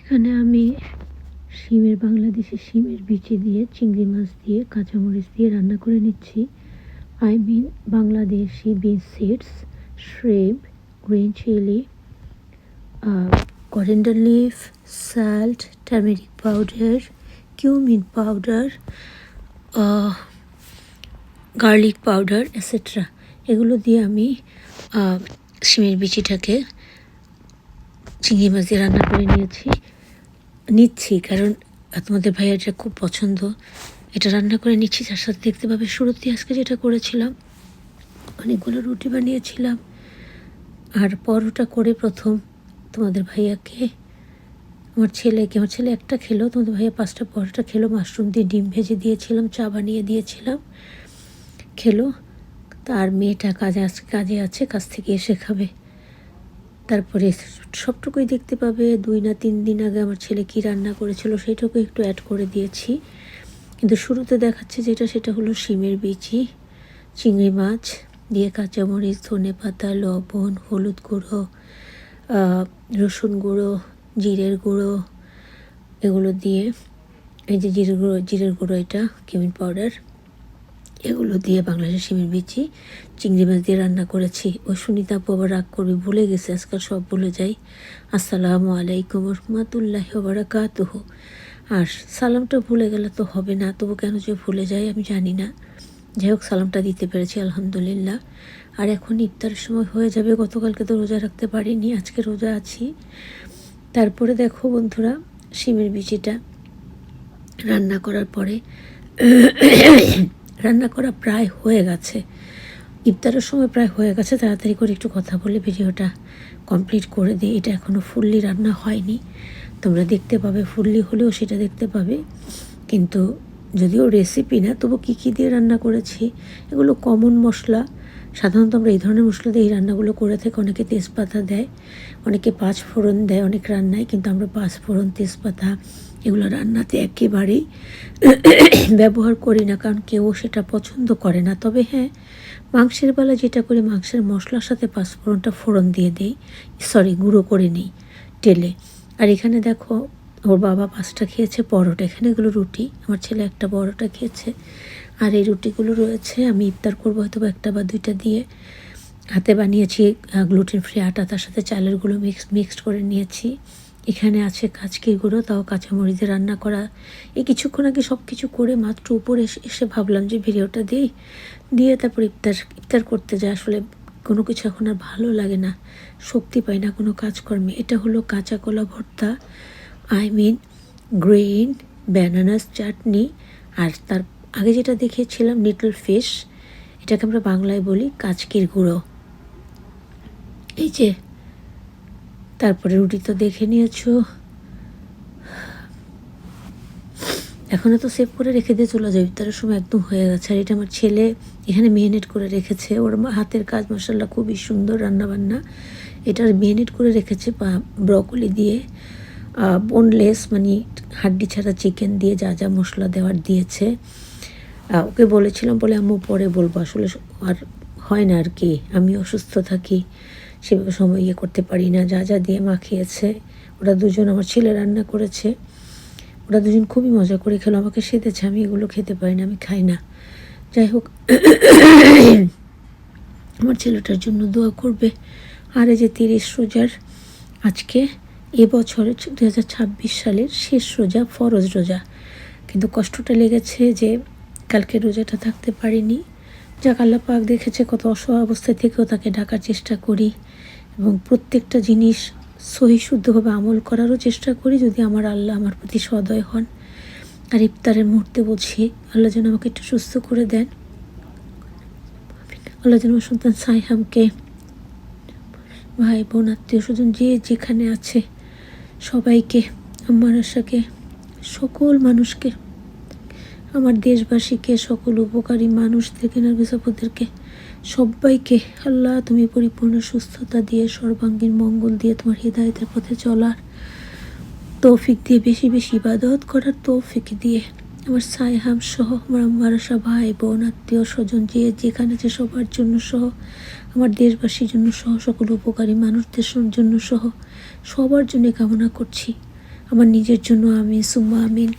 এখানে আমি বাংলাদেশি শিমের বিচি দিয়ে চিংড়ি মাছ দিয়ে কাঁচামরিচ দিয়ে রান্না করে নিচ্ছি। Bangladeshi bean seeds, shrimp, green chilli, coriander leaf, salt, turmeric powder, cumin powder, garlic powder etcetera এগুলো দিয়ে আমি শিমের বিচিটাকে চিংড়ি মাছ দিয়ে রান্না করে নিচ্ছি কারণ তোমাদের ভাইয়ার এটা খুব পছন্দ। এটা রান্না করে নিচ্ছি, তার সাথে দেখতে পাবে শুরুতে আজকে যেটা করেছিলাম, অনেকগুলো রুটি বানিয়েছিলাম আর পরোটা করে প্রথম তোমাদের ভাইয়াকে, আমার ছেলে একটা খেলো, তোমাদের ভাইয়া 5টা পরোটা খেলো, মাশরুম দিয়ে ডিম ভেজে দিয়েছিলাম, চা বানিয়ে দিয়েছিলাম, খেলো। তার মেয়েটা কাজে আছে, কাজ থেকে এসে খাবে। তারপরে সবটুকুই দেখতে পাবে 2 না 3 দিন আগে আমার ছেলে কি রান্না করেছিল সেইটুকু একটু অ্যাড করে দিয়েছি। কিন্তু শুরুতে দেখাচ্ছে সেটা হলো শিমের বিচি, চিংড়ি মাছ দিয়ে কাঁচামরিচ, ধনে পাতা, লবণ, হলুদ গুঁড়ো, রসুন গুঁড়ো, জিরের গুঁড়ো এগুলো দিয়ে, এই যে জিরের গুঁড়ো এটা কিউমিন পাউডার, এগুলো দিয়ে বাংলাদেশের শিমের বিচি চিংড়ি মাছ দিয়ে রান্না করেছি। ওই সুনিতা আপু আবার রাগ করবে, ভুলে গেছে, আজকাল সব ভুলে যাই। আসসালামু আলাইকুম রহমতুল্লাহি ওয়া বারাকাতুহু। আর সালামটা ভুলে গেলে তো হবে না, তবু কেন যে ভুলে যাই আমি জানি না। যাই হোক, সালামটা দিতে পেরেছি আলহামদুলিল্লাহ। আর এখন ইফতারের সময় হয়ে যাবে, গতকালকে তো রোজা রাখতে পারিনি, আজকে রোজা আছি। তারপরে দেখো বন্ধুরা, শিমের বিচিটা রান্না করার পরে রান্না করা প্রায় হয়ে গেছে, ইফতারের সময় প্রায় হয়ে গেছে। তাড়াতাড়ি করে একটু কথা বলে ভিডিওটা কমপ্লিট করে দিই। এটা এখনও ফুললি রান্না হয়নি, তোমরা দেখতে পাবে, ফুললি হলেও সেটা দেখতে পাবে। কিন্তু যদিও রেসিপি না, তবু কী দিয়ে রান্না করেছি এগুলো কমন মশলা। সাধারণত আমরা এই ধরনের মশলা দিয়ে এই রান্নাগুলো করে থাকি। অনেকে তেজপাতা দেয়, অনেকে 5 ফোড়ন দেয় অনেক রান্নায়, কিন্তু আমরা 5 ফোড়ন, তেজপাতা এগুলো রান্নাতে একেবারেই ব্যবহার করি না, কারণ কেউ সেটা পছন্দ করে না। তবে হ্যাঁ, মাংসের বেলা যেটা করি, মাংসের মশলার সাথে 5 ফোড়নটা ফোড়ন দিয়ে দিই, গুঁড়ো করে নিই টেলে। আর এখানে দেখো, ওর বাবা 5টা খেয়েছে পরোটা, এখানে এগুলো রুটি, আমার ছেলে একটা পরোটা খেয়েছে। আর এই রুটিগুলো রয়েছে, আমি ইফতার করবো হয়তো 1টা বা 2টা দিয়ে। হাতে বানিয়েছি গ্লুটেন ফ্রি আটা, তার সাথে চালের গুঁড়ো মিক্সড করে নিয়েছি। এখানে আছে কাচকির গুঁড়ো, তাও কাঁচামরিচে রান্না করা। এই কিছুক্ষণ আগে সব কিছু করে মাত্র উপরে এসে ভাবলাম যে ভিডিওটা দিয়ে তারপর ইফতার করতে যায়। আসলে কোনো কিছু এখন আর ভালো লাগে না, শক্তি পাই না কোনো কাজকর্মে। এটা হলো কাঁচা কলা ভর্তা, গ্রিন ব্যানানাস চাটনি। আর তার আগে যেটা দেখিয়েছিলাম লিটল ফিশ, এটাকে আমরা বাংলায় বলি কাচকির গুঁড়ো। এই যে, তারপরে রুটি তো দেখে নিয়েছো, এখনও তো সেভ করে রেখে দিয়ে চলে যাবে, ইফতারের সময় একদম হয়ে গেছে। আর এটা আমার ছেলে এখানে মেরিনেট করে রেখেছে, ওর হাতের কাজ মাশাআল্লাহ খুবই সুন্দর রান্নাবান্না। এটার মেরিনেট করে রেখেছে ব্রকলি দিয়ে, বোনলেস মানে হাড্ডি ছাড়া চিকেন দিয়ে যা যা মশলা দেওয়ার দিয়েছে। ওকে বলেছিলাম বলে আম্মু পরে বলবো, আসলে আর হয় না আর কি, আমি অসুস্থ থাকি, সেভাবে সময় করতে পারি না। যা যা দিয়ে মাখিয়েছে, ওরা দুজন, আমার ছেলে রান্না করেছে, ওরা দুজন খুবই মজা করে খেলো, আমাকে সেধেছে, আমি এগুলো খেতে পারি না, আমি খাই না। যাই হোক, আমার ছেলেটার জন্য দোয়া করবে। আর এই যে 30 রোজার, আজকে এবছরের 2026 সালের শেষ রোজা, ফরজ রোজা। কিন্তু কষ্টটা লেগেছে যে কালকে রোজাটা থাকতে পারিনি। যাক, আল্লাহ পাক দেখেছে কত অসহায় অবস্থায় থেকেও তাকে ডাকার চেষ্টা করি, এবং প্রত্যেকটা জিনিস সহি শুদ্ধভাবে আমল করারও চেষ্টা করি, যদি আমার আল্লাহ আমার প্রতি সদয় হন। আর ইফতারের মুহূর্তে বলছি, আল্লাহ যেন আমাকে একটু সুস্থ করে দেন, আল্লাহ যেন আমার সন্তান সাইহামকে, ভাই বোন, আত্মীয় স্বজন যে যেখানে আছে সবাইকে, আমার আশাকে, সকল মানুষকে, আমার দেশবাসীকে, সকল উপকারী মানুষদেরকে, নার্গিসাপুদেরকে, সবাইকে আল্লাহ তুমি পরিপূর্ণ সুস্থতা দিয়ে, সর্বাঙ্গীন মঙ্গল দিয়ে, তোমার হিদায়াতের পথে চলার তৌফিক দিয়ে, বেশি বেশি ইবাদত করার তৌফিক দিয়ে, আমার সাইহাম সহ আমার আম্মার আশা ভাই বোন, আত্মীয় স্বজন যে যেখানে আছে সবার জন্য সহ, আমার দেশবাসীর জন্য সহ, সকল উপকারী মানুষদের জন্য সহ, সবার জন্য কামনা করছি আমার নিজের জন্য আমি সুম্মা আমিন।